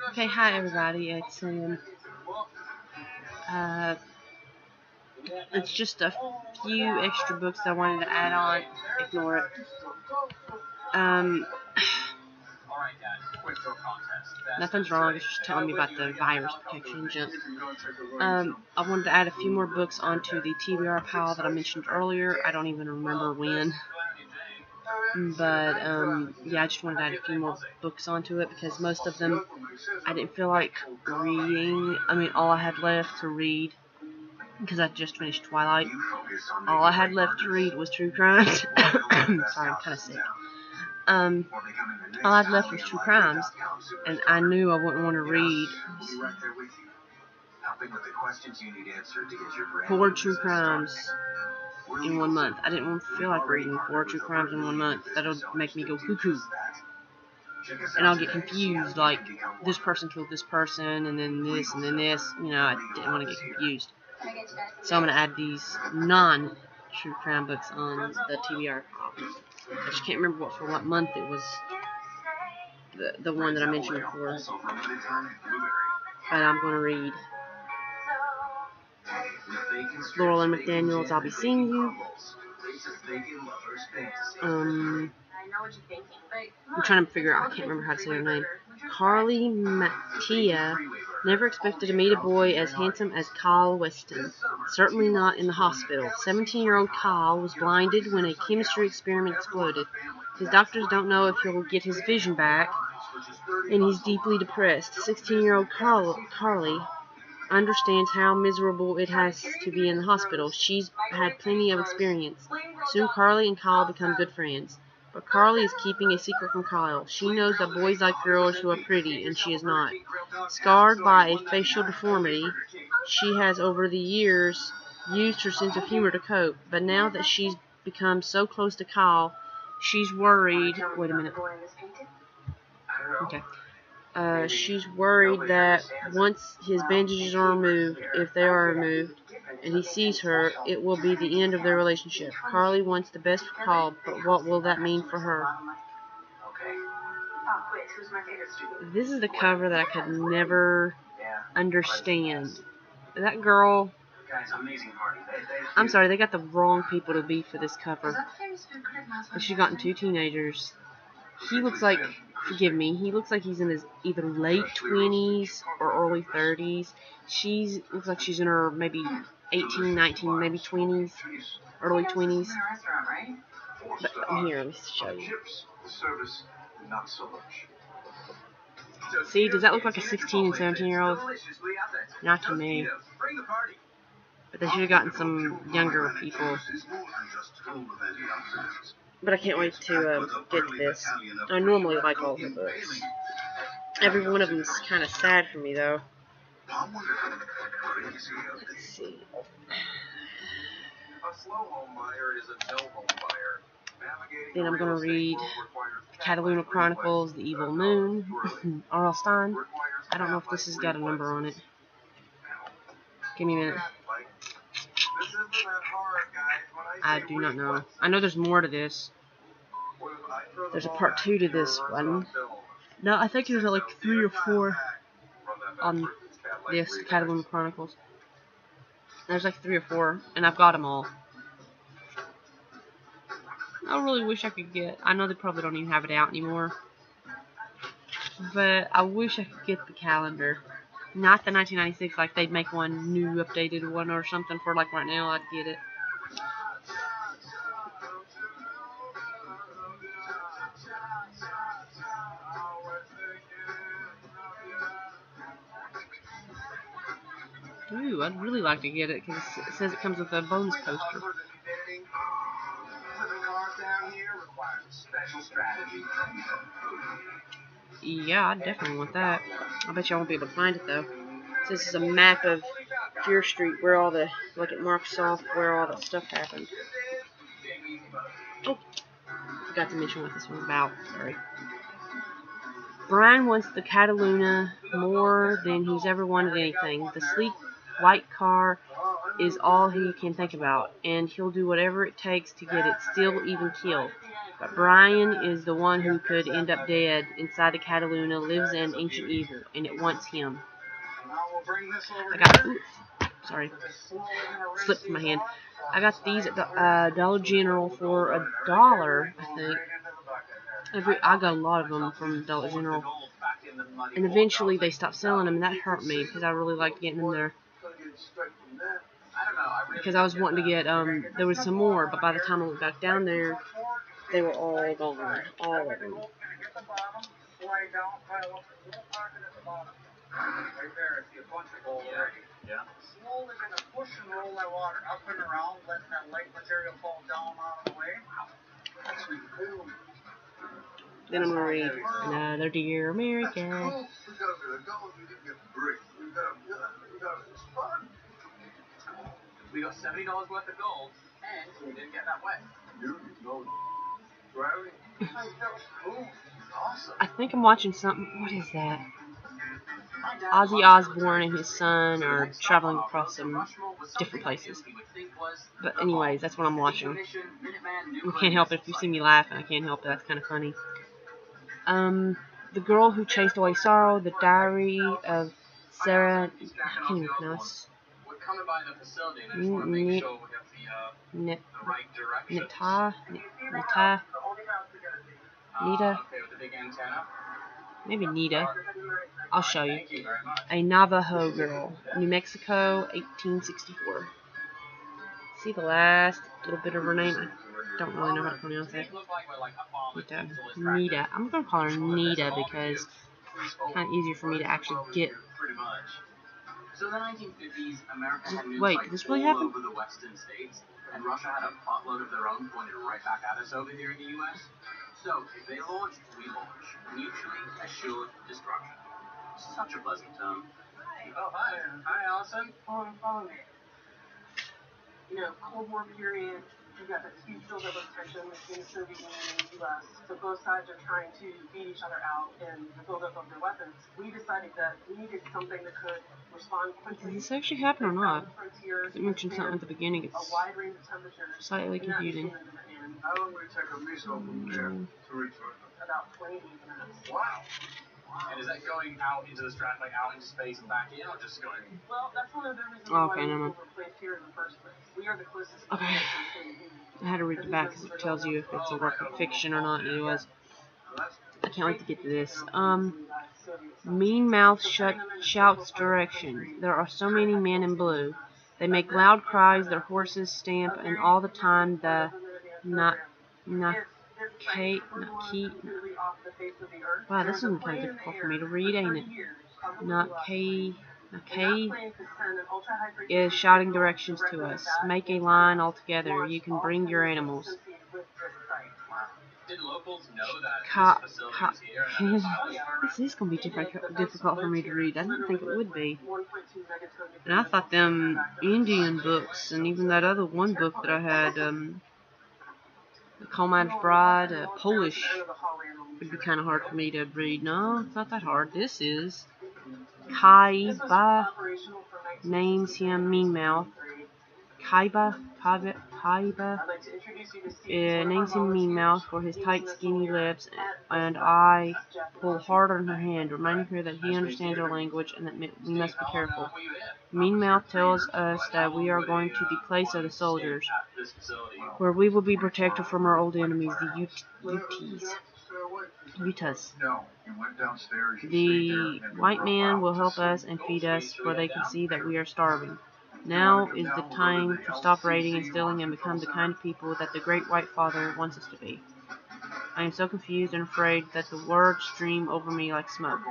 Okay, hi everybody, it's Sam. It's just a few extra books I wanted to add on. Ignore it. Nothing's wrong, it's just telling me about the virus protection junk. I wanted to add a few more books onto the TBR pile that I mentioned earlier. I don't even remember when. But, yeah, I just wanted to add a few more books onto it because most of them I didn't feel like reading. I mean, all I had left to read, because I just finished Twilight, all I had left to read was true crimes. Sorry, I'm kind of sick. All I had left was true crimes, and I knew I wouldn't want to read 4 true crimes in 1 month. I didn't feel like reading 4 true crimes in 1 month. That'll make me go cuckoo. And I'll get confused, like, this person killed this person, and then this, and then this. You know, I didn't want to get confused. So I'm going to add these non-true crime books on the TBR. I just can't remember what month it was, the one that I mentioned before. But I'm going to read Laurel and McDaniel's I'll Be Seeing You. I'm trying to figure out, I can't remember how to say her name. Carly Mattia never expected to meet a boy as handsome as Kyle Weston. Certainly not in the hospital. 17-year-old Kyle was blinded when a chemistry experiment exploded. His doctors don't know if he'll get his vision back, and he's deeply depressed. 16-year-old Carly understands how miserable it has to be in the hospital. She's had plenty of experience. Soon Carly and Kyle become good friends. But Carly is keeping a secret from Kyle. She knows that boys like girls who are pretty, and she is not. Scarred by a facial deformity, she has over the years used her sense of humor to cope. But now that she's become so close to Kyle, she's worried. Wait a minute. Okay. She's worried that once his bandages are removed, if they are removed, and he sees her, it will be the end of their relationship. Carly wants the best for Kyle, but what will that mean for her? This is the cover that I could never understand. That girl... I'm sorry, they got the wrong people to be for this cover. She's gotten 2 teenagers. He looks like... Forgive me, he looks like he's in his either late 20s or early 30s. She looks like she's in her maybe 18, 19, maybe 20s, early 20s. But here, let me show you. See, does that look like a 16 and 17-year-old? Not to me. But they should have gotten some younger people. But I can't wait to get to this. I normally like all her books. Every one of them is kind of sad for me, though. Let's see. Then I'm going to read Cataluna Chronicles, The Evil Moon, R.L. Stine. I don't know if this has got a number on it. Give me a minute. I do not know. I know there's more to this. There's a part 2 to this one. No, I think there's like 3 or 4 on this Cataluna Chronicles. There's like 3 or 4, and I've got them all. I really wish I could get... I know they probably don't even have it out anymore. But I wish I could get the calendar. Not the 1996, like they'd make one new updated one or something for like right now, I'd get it. Ooh, I'd really like to get it because it says it comes with a bonus poster. Yeah, I definitely want that. I bet you I won't be able to find it though. So this is a map of Fear Street, where all the, like it marks off where all that stuff happened. Oh, forgot to mention what this one's about. Sorry. Brian wants the Cataluna more than he's ever wanted anything. The sleek white car is all he can think about, and he'll do whatever it takes to get it, still even killed. But Brian is the one who could end up dead. Inside the Cataluna lives an ancient evil, and it wants him. I got, sorry, slipped from my hand. I got these at the Dollar General for $1, I think. I got a lot of them from Dollar General. And eventually they stopped selling them, and that hurt me because I really liked getting them there. Because I was wanting to get, there was some more, but by the time I went back down there, they were all gone. All of them. Then I'm going to read Another Dear America. We got $70 worth of gold, and we didn't get that wet. I think I'm watching something. What is that? Ozzy Osbourne and his son are traveling across some different places. But anyways, that's what I'm watching. I can't help it if you see me laughing. I can't help it. That's kind of funny. The Girl Who Chased Away Sorrow, The Diary of Sarah. I can't even pronounce. Nita. Maybe Nita. I'll show you. A Navajo Girl, New Mexico, 1864. See the last little bit of her name? I don't really know how to pronounce it. Nita. I'm going to call her Nita because it's kind of easier for me to actually get. So the 1950s, America had news Wait, did this really happen? all over the western states, and Russia had a potload of their own pointed right back at us over here in the U.S. So if they launch, we launch. Mutually assured destruction. Such a pleasant term. Oh, hi. Hi, Allison. Follow me. You know, Cold War period, you got this huge buildup of tension between the Soviet Union and the U.S. So both sides are trying to beat each other out in the buildup of their weapons. We decided that we needed something that could respond quickly. Did this actually happen or not? It mentioned something at the beginning. It's slightly confusing. How long would it take a missile from there to reach Earth? About 28 minutes. Wow. And is that going out into the like out into space and back in, or just going? Well, that's one of the reasons why we were placed here in the first place. We are the closest. Okay. I had to read the back because it tells you if it's a work of fiction or not. It was. I can't wait to get to this. Mean Mouth shouts direction. There are so many men in blue. They make loud cries, their horses stamp, and all the time the Wow, this is kind of difficult for me to read, ain't it? Nakei is shouting directions to us. Make a line all together. You can bring your animals. Did locals know that this facility is here? This is going to be difficult for me to read. I didn't think it would be. And I thought them Indian books, and even that other one book that I had, The Coal Miner's Bride, Polish, would be kind of hard for me to read. No, it's not that hard. This is. Kaiba names him Mean Mouth. Kaiba names him Mean Mouth for his tight, skinny lips, and I pull hard on her hand, reminding her that he understands our language and that we must be careful. Mean Mouth tells us that we are going to the place of the soldiers, where we will be protected from our old enemies, the Utahs. The white man will help us and feed us, for they can see that we are starving. Now is the time to stop raiding and stealing and become the kind of people that the Great White Father wants us to be. I am so confused and afraid that the words stream over me like smoke.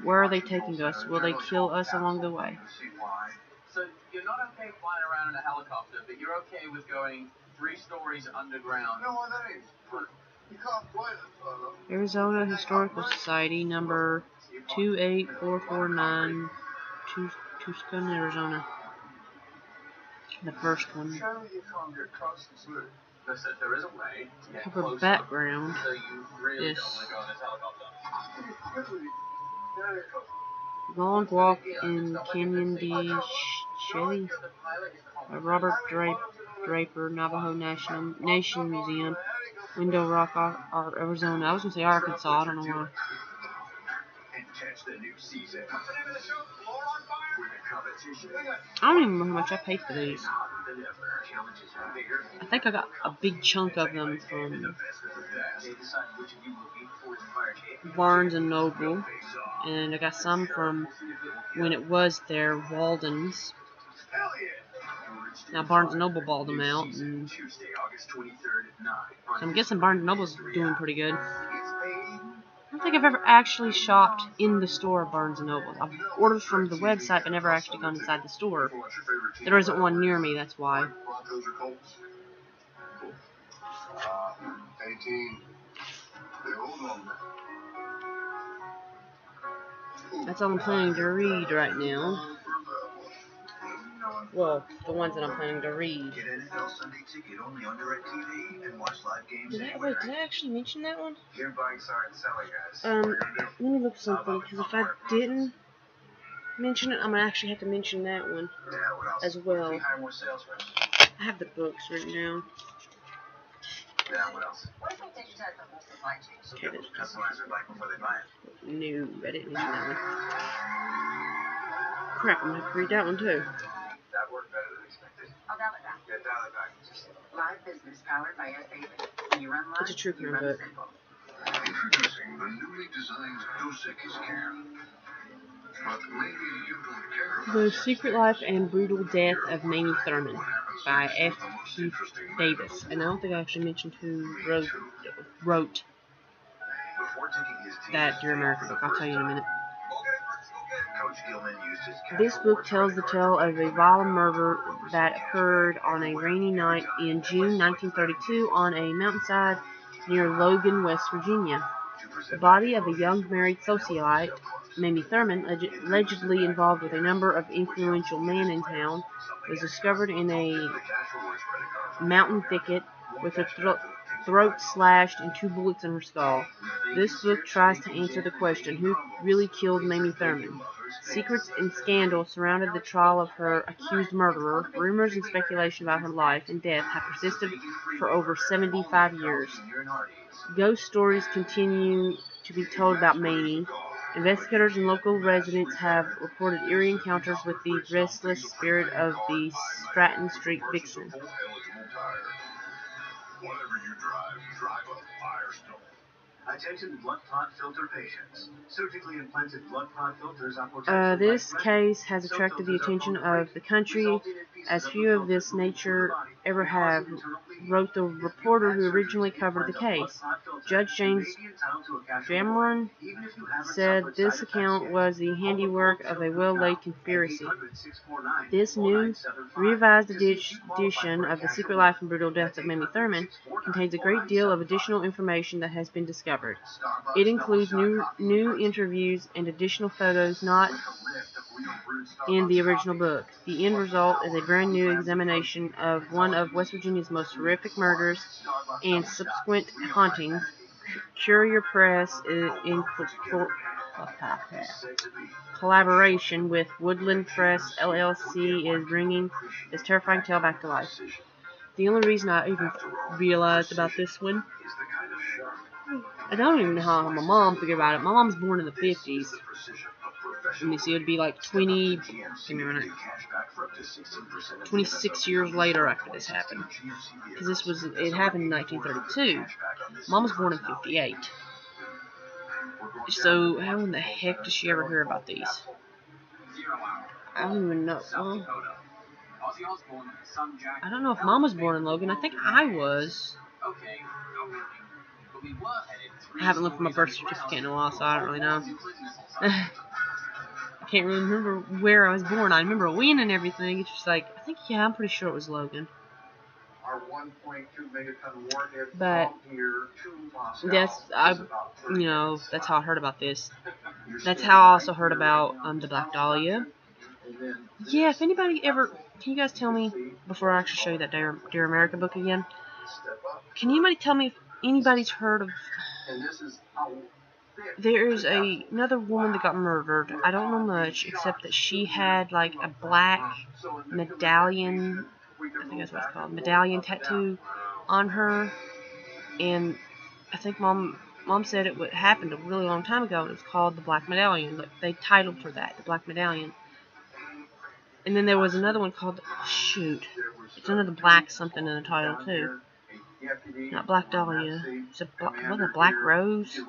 Where are they taking us? Will they kill us along the way? So you're not okay flying around in a helicopter, but you're okay with going 3 stories underground. No, that ain't. You can't fly it. Arizona Historical Society, number 28449, Tucson, Arizona. The first one. Listen, there is a way to get Cover closer, background. so you really Yes. don't want to go in this helicopter. Long Walk in Canyon de Chelly by Robert Draper, Navajo Nation Museum. Window Rock, Arizona. I was gonna say Arkansas. I don't know why. I don't even know how much I paid for these. I think I got a big chunk of them from Barnes and Noble, and I got some from when it was there, Walden's. Now Barnes and Noble balled them out, and so I'm guessing Barnes and Noble's doing pretty good. I don't think I've ever actually shopped in the store at Barnes & Noble. I've ordered from the website, but never actually gone inside the store. There isn't one near me, that's why. 18. That's all I'm planning to read right now. Well, the ones that I'm planning to read. Did I actually mention that one? Let me look something, because if I didn't mention it, I'm going to actually have to mention that one as well. I have the books written down. Okay, no, I didn't mention that one. Crap, I'm going to have to read that one too. That worked better than expected. I'll dial it back. Yeah, dial it back. Live business powered by S8. When you run live, It's a true crime book. Introducing the newly designed Dos Equis Care. But maybe you don't care about The Secret Life and Brutal Death of Mamie Thurman by F. Keith Davis. And I don't think I actually mentioned who wrote that Dear America book. I'll tell you in a minute. This book tells the tale of a violent murder that occurred on a rainy night in June 1932 on a mountainside near Logan, West Virginia. The body of a young married socialite, Mamie Thurman, allegedly involved with a number of influential men in town, was discovered in a mountain thicket with her throat slashed and 2 bullets in her skull. This book tries to answer the question, who really killed Mamie Thurman? Secrets and scandal surrounded the trial of her accused murderer. Rumors and speculation about her life and death have persisted for over 75 years. Ghost stories continue to be told about Mamie. Investigators and local residents have reported eerie encounters with the restless spirit of the Stratton Street vixen. Whatever you drive a Firestone. Attention blood clot filter patients. Surgically implanted blood clot filters are potentially This case has attracted the attention of the country, as few of this nature ever have, wrote the reporter who originally covered the case. Judge James Cameron said this account was the handiwork of a well-laid conspiracy. This new, revised edition of The Secret Life and Brutal Death of Mamie Thurman contains a great deal of additional information that has been discovered. It includes new interviews and additional photos not in the original book. The end result is a brand new examination of one of West Virginia's most horrific murders and subsequent hauntings. Courier Press, in collaboration with Woodland Press LLC, is bringing this terrifying tale back to life. The only reason I even realized about this one, I don't even know how my mom figured about it. My mom's born in the 50s. Let me see, it would be like 26 years later after this happened. Because it happened in 1932. Mom was born in 58. So how in the heck did she ever hear about these? I don't even know. Well, I don't know if Mom was born in Logan. I think I was. I haven't looked for my birth certificate in a while, so I don't really know. I can't really remember where I was born. I remember when and everything. It's just like, I'm pretty sure it was Logan. But that's that's how I heard about this. That's how I also heard about the Black Dahlia. Yeah, if anybody ever, can you guys tell me before I actually show you that Dear America book again? Can anybody tell me if anybody's heard of? There's another woman that got murdered. I don't know much except that she had like a black medallion. I think that's what it's called. Medallion tattoo on her. And I think Mom said it happened a really long time ago, and it was called The Black Medallion. Like, they titled her that, The Black Medallion. And then there was another one called, shoot, it's under the black something in the title too. Not Black Dahlia. It's a Black Rose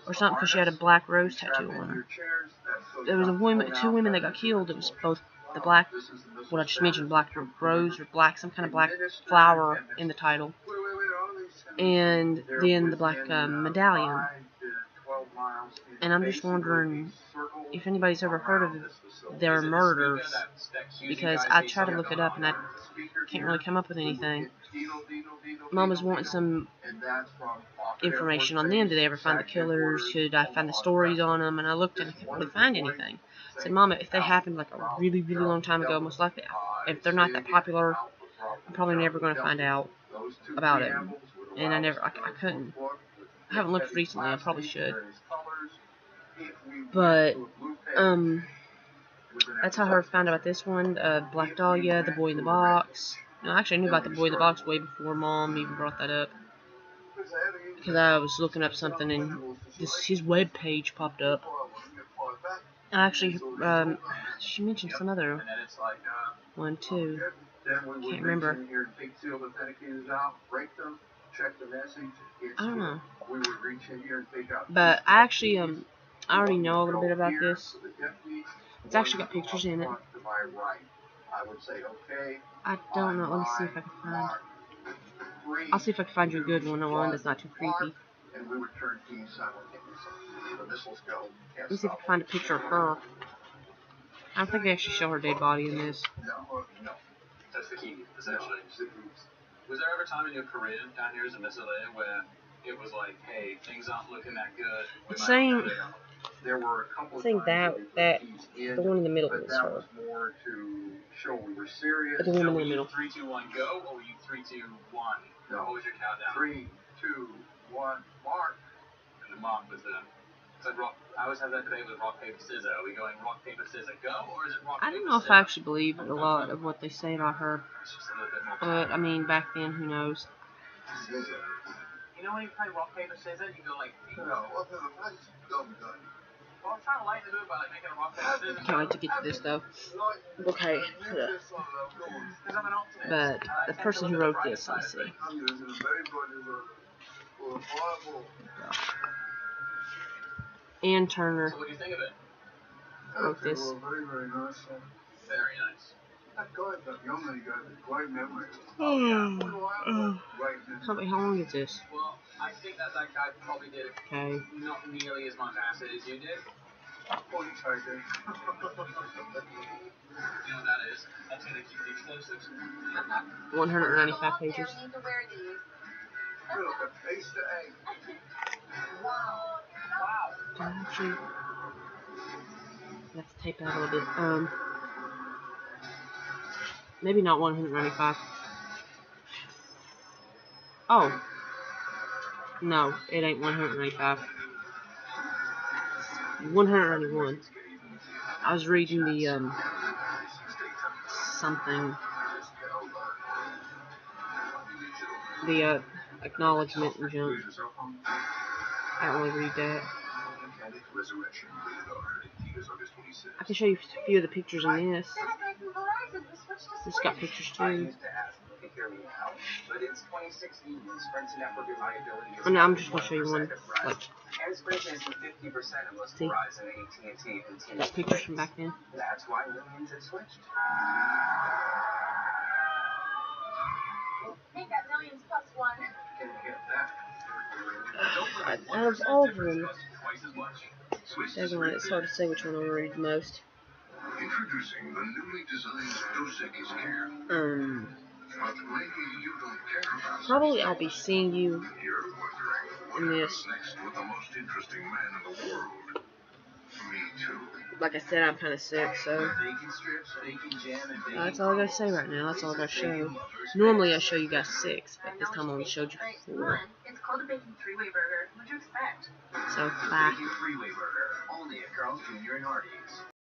or something, because she had a black rose tattoo on her. There was two women that got killed. It was both the black, what I just mentioned, black rose or black, some kind of black flower in the title, and then the black medallion. And I'm just wondering if anybody's ever heard of their murders, because I tried to look it up and I can't really come up with anything. Mom was wanting some information on them. Did they ever find the killers? Should I find the stories on them? And I looked and I couldn't really find anything. I said, Mom, if they happened like a really, really long time ago, most likely, if they're not that popular, I'm probably never going to find out about it. And I couldn't. I haven't looked recently. I probably should. But, that's how I found out about this one. Black Dahlia, The Boy in the Box. No, actually, I knew about The Boy in the Box way before Mom even brought that up. Because I was looking up something and his web page popped up. Actually, she mentioned some other one too. Can't remember. I don't know. But I actually, I already know a little bit about this. It's actually got pictures in it. I don't know. Let me see if I can find. I'll see if I can find you a good one that's not too creepy. Let me see if I can find a picture of her. I don't think they actually show her dead body in this. That's the key, essentially. Was there ever a time in your career down here as a Missile where it was like, hey, things aren't looking that good? It's saying There were a couple of that the one in the middle is her. was more to show we were serious. The one in the were you middle. 3, 2, 1, go, or were you 3, 2, 1? No. What was your countdown? 3, 2, 1, mark. And the mark was the. So I always have that debate with rock, paper, scissors. Are we going rock, paper, scissors, go, or is it rock, I paper, don't know if scissors? I actually believe a lot of what they say about her. It's just a little bit more. But, I mean, back then, who knows? You know when you play rock, paper, scissors, you go like. No, what the fuck? Dumb gun. Well, I'm trying to lighten the mood by like making a rock, paper, scissors. Can't wait to get to this, though. Okay. But the person who wrote this, let's see. Ann Turner So what do you think of it? wrote this. Very, very nice. Very nice. That young lady got a great memory. How long is this? Well, I think that guy probably did it Okay. not nearly as much acid as you did. 45 days. You know what that is? That's gonna keep the explosives. 195 pages. Look, Easter egg. Actually, let's tape that a little bit. Maybe not 195. Oh. No, it ain't 195. 191. I was reading the, something. The, acknowledgement and junk. I don't really read that. I can show you a few of the pictures in this. It's got pictures too. Oh, no, I'm just going to show you one. Like, see? Got pictures from back then. That's why millions have switched. Make that millions plus one. Out of all of them, it's hard to say which one I want to read the most. Introducing the newly designed Dos Equis Care. But maybe you don't care about Probably I'll be seeing you You're wondering what in this. happens next with the most interesting man in the world. Me too. Like I said, I'm kind of sick, so Bacon strips, bacon jam, and bacon that's all I gotta say right now. That's all I gotta show. Normally I show you guys 6, but this time I only showed you 4. It's called a bacon three-way burger. What'd you expect? So, bye. Bacon freeway burger. Only at Carl's Jr. and Hardee's.